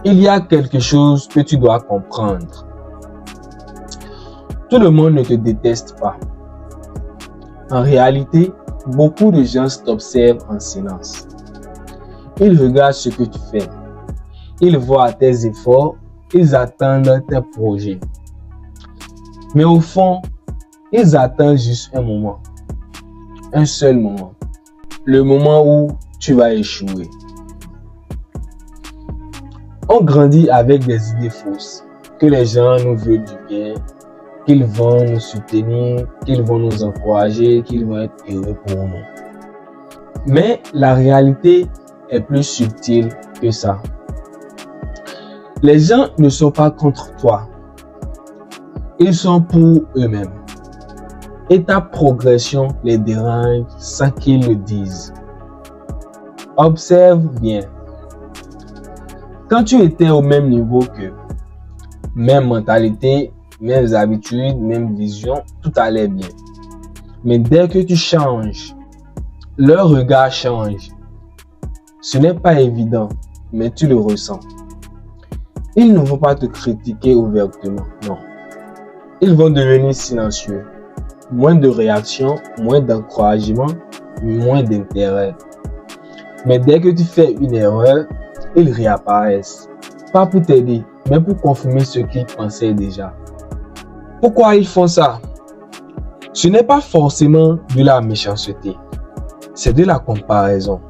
il y a quelque chose que tu dois comprendre. Tout le monde ne te déteste pas. En réalité, beaucoup de gens t'observent en silence. Ils regardent ce que tu fais. Ils voient tes efforts. Ils attendent tes projets. Mais au fond, ils attendent juste un moment. Un seul moment. Le moment où tu vas échouer. On grandit avec des idées fausses. Que les gens nous veulent du bien. Qu'ils vont nous soutenir. Qu'ils vont nous encourager. Qu'ils vont être heureux pour nous. Mais la réalité est plus subtile que ça. Les gens ne sont pas contre toi. Ils sont pour eux-mêmes. Et ta progression les dérange sans qu'ils le disent. Observe bien. Quand tu étais au même niveau qu'eux, même mentalité, mêmes habitudes, même vision, tout allait bien. Mais dès que tu changes, leur regard change. Ce n'est pas évident, mais tu le ressens. Ils ne vont pas te critiquer ouvertement, non. Ils vont devenir silencieux. Moins de réactions, moins d'encouragement, moins d'intérêt. Mais dès que tu fais une erreur, ils réapparaissent. Pas pour t'aider, mais pour confirmer ce qu'ils pensaient déjà. Pourquoi ils font ça? Ce n'est pas forcément de la méchanceté. C'est de la comparaison.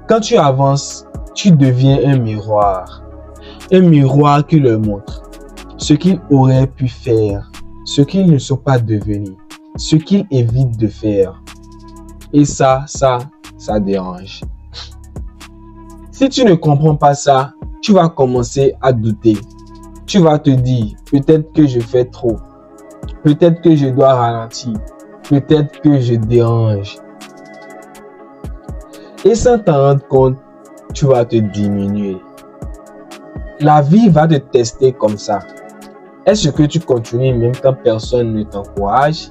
Quand tu avances, tu deviens un miroir. Un miroir qui leur montre ce qu'ils auraient pu faire, ce qu'ils ne sont pas devenus, ce qu'ils évitent de faire. Et ça dérange. Si tu ne comprends pas ça, tu vas commencer à douter. Tu vas te dire, peut-être que je fais trop. Peut-être que je dois ralentir. Peut-être que je dérange. Et sans t'en rendre compte, tu vas te diminuer. La vie va te tester comme ça. Est-ce que tu continues même quand personne ne t'encourage?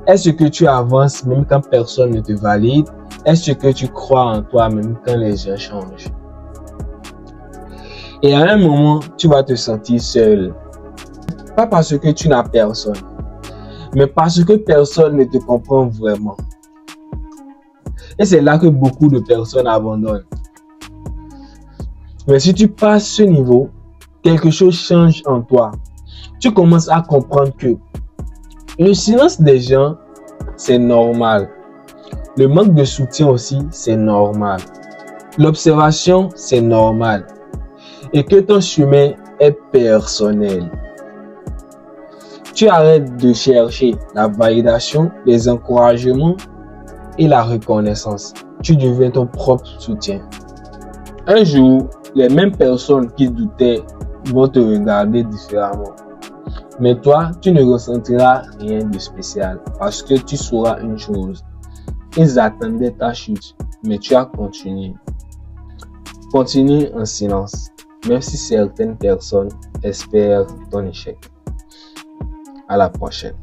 Est-ce que tu avances même quand personne ne te valide? Est-ce que tu crois en toi même quand les gens changent? Et à un moment, tu vas te sentir seul. Pas parce que tu n'as personne, mais parce que personne ne te comprend vraiment. Et c'est là que beaucoup de personnes abandonnent. Mais si tu passes ce niveau, quelque chose change en toi. Tu commences à comprendre que le silence des gens, c'est normal. Le manque de soutien aussi, c'est normal. L'observation, c'est normal. Et que ton chemin est personnel. Tu arrêtes de chercher la validation, les encouragements et la reconnaissance. Tu deviens ton propre soutien. Un jour, les mêmes personnes qui doutaient vont te regarder différemment. Mais toi, tu ne ressentiras rien de spécial parce que tu sauras une chose. Ils attendaient ta chute, mais tu as continué. Continue en silence, même si certaines personnes espèrent ton échec. À la prochaine.